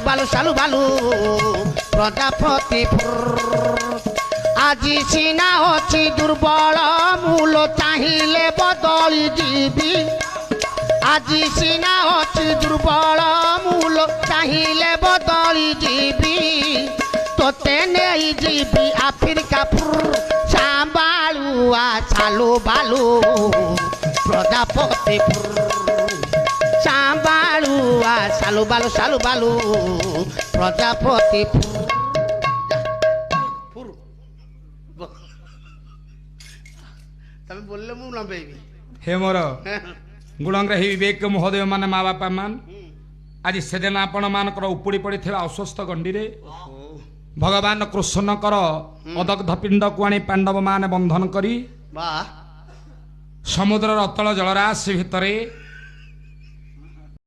ବାଲୁ ସାଲୁ ବାଲୁ ପ୍ରଜାପତିପୁର ଆଜି ସିନା ଅଛି ଦୁର୍ବଳ ମୂଲ ଚାହିଁଲେ ବଦଳି ଯିବି ଆଜି ସିନା ଅଛି ଦୁର୍ବଳ ମୂଲ ଚାହିଁଲେ ବଦଳି ଯିବି ତୋତେ ନେଇ ଯିବି ଆଫ୍ରିକାପୁର ସାମ୍ବାଳୁଆ ସାଲୁ ବାଲୁ ପ୍ରଜାପତିପୁର ସାମ୍ବାଳୁଆ ସାଲୁ ବାଲୁ ପ୍ରଜାପତିପୁର तमें बोलले मु लंबेबी हे मोर गुणग्राही विवेक महोदय मान माँ बापा मान आज सेदिन आपण मानकर उपुड़ी पड़ी अस्वस्थ गंडी रे भगवान कृष्णकर अदग्ध पिंड को आनी पांडव मान बंधन करी समुद्र अतल जलराशि भितरे